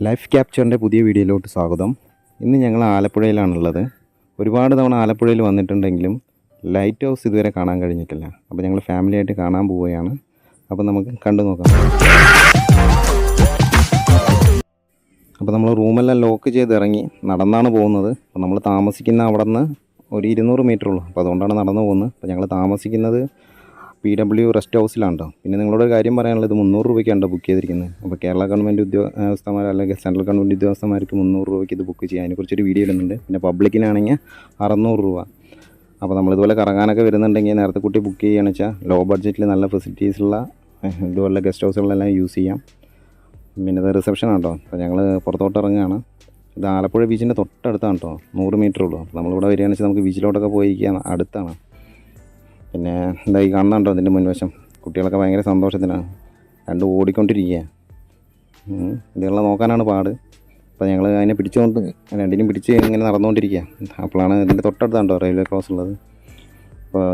Life ക്യാപ്ചറിൻ്റെ പുതിയ വീഡിയോയിലോട്ട് സ്വാഗതം. ഇന്ന് ഞങ്ങൾ ആലപ്പുഴയിലാണുള്ളത്. ഒരുപാട് തവണ ആലപ്പുഴയിൽ വന്നിട്ടുണ്ടെങ്കിലും ലൈറ്റ് ഹൗസ് ഇതുവരെ കാണാൻ കഴിഞ്ഞിട്ടില്ല. അപ്പോൾ ഞങ്ങൾ ഫാമിലിയായിട്ട് കാണാൻ പോവുകയാണ്. അപ്പോൾ നമുക്ക് കണ്ടു നോക്കാം. അപ്പോൾ നമ്മൾ റൂമെല്ലാം ലോക്ക് ചെയ്ത് ഇറങ്ങി നടന്നാണ് പോകുന്നത്. അപ്പോൾ നമ്മൾ താമസിക്കുന്ന അവിടെ നിന്ന് ഒരു 200 മീറ്റർ ഉള്ളൂ. അപ്പോൾ അതുകൊണ്ടാണ് നടന്നു പോകുന്നത്. അപ്പോൾ ഞങ്ങൾ താമസിക്കുന്നത് PW റെസ്റ്റ് ഹൗസിലാണ് കേട്ടോ. പിന്നെ നിങ്ങളോട് ഒരു കാര്യം പറയാനുള്ളത്, 300 രൂപയ്ക്കാണ് ബുക്ക് ചെയ്തിരിക്കുന്നത്. അപ്പോൾ കേരള ഗവൺമെൻറ് ഉദ്യോഗസ്ഥന്മാർ അല്ലെങ്കിൽ സെൻട്രൽ ഗവൺമെൻറ് ഉദ്യോഗസ്ഥന്മാർക്ക് 300 രൂപയ്ക്ക് ഇത് ബുക്ക് ചെയ്യാം. അതിനെക്കുറിച്ചൊരു വീഡിയോ ഇടുന്നുണ്ട്. പിന്നെ പബ്ലിക്കിനാണെങ്കിൽ 600 രൂപ. അപ്പോൾ നമ്മളിതുപോലെ കറങ്ങാനൊക്കെ വരുന്നുണ്ടെങ്കിൽ നേരത്തെ കൂട്ടി ബുക്ക് ചെയ്യുകയാണെന്ന് വെച്ചാൽ ലോ ബഡ്ജറ്റിൽ നല്ല ഫെസിലിറ്റീസുള്ള ഇതുപോലെ ഗസ്റ്റ് ഹൗസുകളെല്ലാം യൂസ് ചെയ്യാം. പിന്നെ ഇത് റിസപ്ഷൻ ആണ് കേട്ടോ. അപ്പോൾ ഞങ്ങൾ പുറത്തോട്ട് ഇറങ്ങുകയാണ്. ഇത് ആലപ്പുഴ ബീച്ചിൻ്റെ തൊട്ടടുത്താണ് കേട്ടോ. 100 മീറ്റർ ഉള്ളൂ. അപ്പോൾ നമ്മളിവിടെ വരികയാണെന്ന് വെച്ചാൽ നമുക്ക് ബീച്ചിലോട്ടൊക്കെ പോയിരിക്കുകയാണ്, അടുത്താണ്. പിന്നെ എന്തായി കാണുന്നുണ്ടോ അതിൻ്റെ മുൻവശം? കുട്ടികളൊക്കെ ഭയങ്കര സന്തോഷത്തിനാണ്, രണ്ടും ഓടിക്കൊണ്ടിരിക്കുക. ഇതുള്ള നോക്കാനാണ് പാട്. അപ്പോൾ ഞങ്ങൾ അതിനെ പിടിച്ചുകൊണ്ട് രണ്ടിനും പിടിച്ച് ഇങ്ങനെ നടന്നുകൊണ്ടിരിക്കുക. അപ്പോഴാണ് ഇതിൻ്റെ തൊട്ടടുത്താണ്ടോ റെയിൽവേ ക്രോസ് ഉള്ളത്. അപ്പോൾ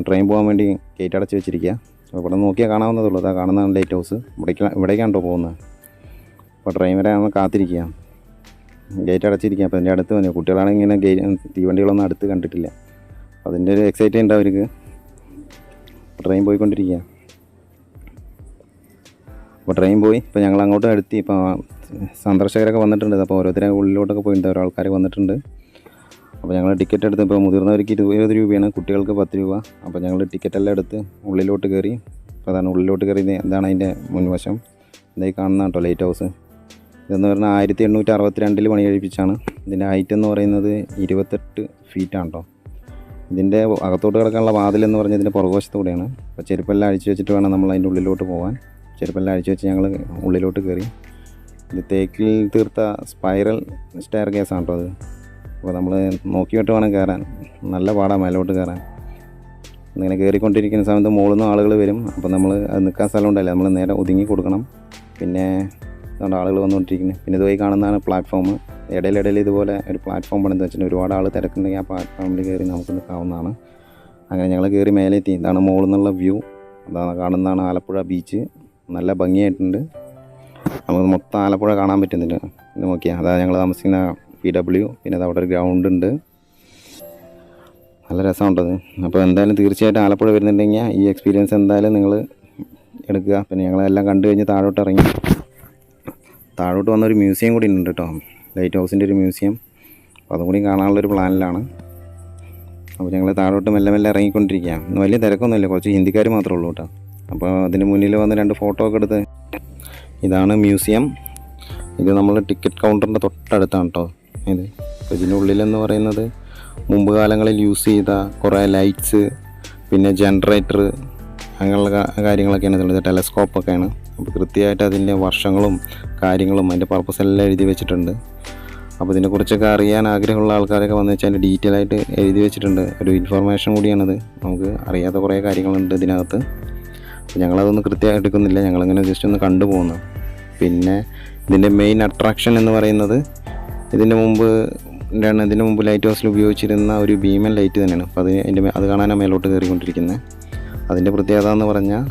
ട്രെയിൻ പോകാൻ വേണ്ടി ഗേറ്റ് അടച്ച് വെച്ചിരിക്കുക. അപ്പോൾ ഇവിടെ നോക്കിയാൽ കാണാവുന്നതുള്ളൂ. അതാ കാണുന്നതാണ് ലൈറ്റ് ഹൗസ്. ഇവിടേക്കാണോ പോകുന്നത്. അപ്പോൾ ട്രെയിൻ വരെ നമ്മൾ കാത്തിരിക്കുക. ഗേറ്റ് അടച്ചിരിക്കുക. അപ്പോൾ അതിൻ്റെ അടുത്ത് വന്നു. കുട്ടികളാണെങ്കിൽ ഇങ്ങനെ തീവണ്ടികളൊന്നും അടുത്ത് കണ്ടിട്ടില്ല. അതിൻ്റെ ഒരു എക്സൈറ്റ്മെൻ്റ് ഉണ്ട് അവർക്ക്. ട്രെയിൻ പോയിക്കൊണ്ടിരിക്കുക. അപ്പോൾ ട്രെയിൻ പോയി. ഇപ്പോൾ ഞങ്ങൾ അങ്ങോട്ട് അടുത്തി. ഇപ്പോൾ സന്ദർശകരൊക്കെ വന്നിട്ടുണ്ട്. അപ്പോൾ ഓരോരുത്തരെ ഉള്ളിലോട്ടൊക്കെ പോയിട്ടുണ്ട്. ഓരോ ആൾക്കാർ വന്നിട്ടുണ്ട്. അപ്പോൾ ഞങ്ങൾ ടിക്കറ്റ് എടുത്ത്, ഇപ്പോൾ മുതിർന്നവർക്ക് 20 രൂപയാണ്, കുട്ടികൾക്ക് 10 രൂപ. അപ്പോൾ ഞങ്ങൾ ടിക്കറ്റെല്ലാം എടുത്ത് ഉള്ളിലോട്ട് കയറി. അപ്പോൾ അതാണ് ഉള്ളിലോട്ട് കയറി. ഇതാണ് അതിൻ്റെ മുൻവശം. ഇതായി കാണുന്ന കേട്ടോ ലൈറ്റ് ഹൗസ്. ഇതെന്ന് പറഞ്ഞാൽ 1862 പണി കഴിപ്പിച്ചാണ്. ഇതിൻ്റെ ഹൈറ്റ് എന്ന് പറയുന്നത് 28 ഫീറ്റാണ് കേട്ടോ. ഇതിൻ്റെ അകത്തോട്ട് കിടക്കാനുള്ള വാതിലെന്ന് പറഞ്ഞാൽ ഇതിൻ്റെ പുറകുവശത്തൂടെയാണ്. അപ്പോൾ ചെരുപ്പെല്ലാം അഴിച്ചു വെച്ചിട്ട് വേണം നമ്മൾ അതിൻ്റെ ഉള്ളിലോട്ട് പോകാൻ. ചെരുപ്പെല്ലാം അഴിച്ചു വെച്ച് ഞങ്ങൾ ഉള്ളിലോട്ട് കയറി. ഇത് തേക്കിൽ തീർത്ത സ്പൈറൽ സ്റ്റെയർ കേസാണ് കേട്ടോ അത്. അപ്പോൾ നമ്മൾ നോക്കിയിട്ട് വേണം കയറാൻ. നല്ല പാടാണ് മേലോട്ട് കയറാൻ. ഇങ്ങനെ കയറിക്കൊണ്ടിരിക്കുന്ന സമയത്ത് മുകളിൽ നിന്ന് ആളുകൾ വരും. അപ്പോൾ നമ്മൾ അത് നിൽക്കാൻ സ്ഥലം ഉണ്ടല്ലേ, നമ്മൾ നേരെ ഒതുങ്ങി കൊടുക്കണം. പിന്നെ അതുകൊണ്ട് ആളുകൾ വന്നുകൊണ്ടിരിക്കുന്നത്. പിന്നെ ഇതുവഴി കാണുന്നതാണ് പ്ലാറ്റ്ഫോം. ഇടയിലിടയിൽ ഇതുപോലെ ഒരു പ്ലാറ്റ്ഫോം പണിത് വെച്ചിട്ട് ഒരുപാട് ആൾ തിരക്കുണ്ടെങ്കിൽ ആ പ്ലാറ്റ്ഫോമിൽ കയറി നമുക്ക് നിൽക്കാവുന്നതാണ്. അങ്ങനെ ഞങ്ങൾ കയറി മേലെ എത്തി. ഇതാണ് മുകളിൽ നിന്നുള്ള വ്യൂ. അതാണ് കാണുന്നതാണ് ആലപ്പുഴ ബീച്ച്. നല്ല ഭംഗിയായിട്ടുണ്ട്. നമുക്ക് മൊത്തം ആലപ്പുഴ കാണാൻ പറ്റുന്നുണ്ട്. ഇത് നോക്കിയാൽ അതാണ് ഞങ്ങൾ താമസിക്കുന്ന PW. പിന്നെ അത് അവിടെ ഒരു ഗ്രൗണ്ട് ഉണ്ട്. നല്ല രസമുണ്ടത്. അപ്പോൾ എന്തായാലും തീർച്ചയായിട്ടും ആലപ്പുഴ വരുന്നുണ്ടെങ്കിൽ ഈ എക്സ്പീരിയൻസ് എന്തായാലും നിങ്ങൾ എടുക്കുക. പിന്നെ ഞങ്ങളെല്ലാം കണ്ടു കഴിഞ്ഞ് താഴോട്ട് ഇറങ്ങി. താഴോട്ട് വന്നൊരു മ്യൂസിയം കൂടി ഉണ്ട് കേട്ടോ, ലൈറ്റ് ഹൗസിൻ്റെ ഒരു മ്യൂസിയം. അപ്പോൾ അതും കൂടി കാണാനുള്ളൊരു പ്ലാനിലാണ്. അപ്പോൾ ഞങ്ങൾ താഴോട്ട് മെല്ലെ മെല്ലെ ഇറങ്ങിക്കൊണ്ടിരിക്കുക. വലിയ തിരക്കൊന്നുമില്ല, കുറച്ച് ഹിന്ദിക്കാർ മാത്രമേ ഉള്ളൂ കേട്ടോ. അപ്പോൾ അതിന് മുന്നിൽ വന്ന് 2 ഫോട്ടോ ഒക്കെ എടുത്ത്. ഇതാണ് മ്യൂസിയം. ഇത് നമ്മൾ ടിക്കറ്റ് കൗണ്ടറിൻ്റെ തൊട്ടടുത്താണ് കേട്ടോ ഇത്. അപ്പോൾ ഇതിൻ്റെ ഉള്ളിലെന്ന് പറയുന്നത് മുമ്പ് കാലങ്ങളിൽ യൂസ് ചെയ്ത കുറേ ലൈറ്റ്സ്, പിന്നെ ജനറേറ്റർ, അങ്ങനെയുള്ള കാര്യങ്ങളൊക്കെയാണ് ഇതിലുള്ളത്. ടെലസ്കോപ്പൊക്കെയാണ്. അപ്പോൾ കൃത്യമായിട്ട് അതിൻ്റെ വർഷങ്ങളും കാര്യങ്ങളും അതിൻ്റെ പർപ്പസ് എല്ലാം എഴുതി വെച്ചിട്ടുണ്ട്. അപ്പോൾ ഇതിനെക്കുറിച്ചൊക്കെ അറിയാൻ ആഗ്രഹമുള്ള ആൾക്കാരൊക്കെ വന്നു വെച്ചാൽ ഡീറ്റെയിൽ ആയിട്ട് എഴുതി വെച്ചിട്ടുണ്ട്. ഒരു ഇൻഫർമേഷൻ കൂടിയാണത്. നമുക്ക് അറിയാത്ത കുറേ കാര്യങ്ങളുണ്ട് ഇതിനകത്ത്. അപ്പോൾ ഞങ്ങളതൊന്നും കൃത്യമായിട്ട് എടുക്കുന്നില്ല, ഞങ്ങളിങ്ങനെ ജസ്റ്റ് ഒന്ന് കണ്ടുപോകുന്നു. പിന്നെ ഇതിൻ്റെ മെയിൻ അട്രാക്ഷൻ എന്ന് പറയുന്നത് ഇതിന് മുമ്പ് ലൈറ്റ് ഹൗസിൽ ഉപയോഗിച്ചിരുന്ന ഒരു ഭീമൻ ലൈറ്റ് തന്നെയാണ്. അപ്പോൾ അത് കാണാനാണ് മേലോട്ട് കയറിക്കൊണ്ടിരിക്കുന്നത്. അതിൻ്റെ പ്രത്യേകത എന്ന് പറഞ്ഞാൽ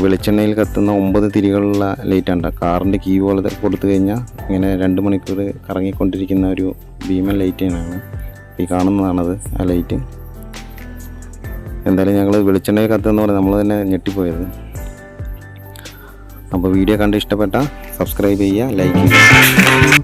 വെളിച്ചെണ്ണയിൽ കത്തുന്ന 9 തിരികളുള്ള ലൈറ്റാണ്. കാറിൻ്റെ കീ പോലെ കൊടുത്തു കഴിഞ്ഞാൽ ഇങ്ങനെ 2 മണിക്കൂർ കറങ്ങിക്കൊണ്ടിരിക്കുന്ന ഒരു ഭീമൻ ലൈറ്റ് തന്നെയാണ്. ഈ കാണുന്നതാണത്, ആ ലൈറ്റ്. എന്തായാലും ഞങ്ങൾ വെളിച്ചെണ്ണയിൽ കത്തുന്ന പറഞ്ഞാൽ നമ്മൾ തന്നെ ഞെട്ടിപ്പോയത്. അപ്പോൾ വീഡിയോ കണ്ട് ഇഷ്ടപ്പെട്ടാൽ സബ്സ്ക്രൈബ് ചെയ്യുക, ലൈക്ക് ചെയ്യുക.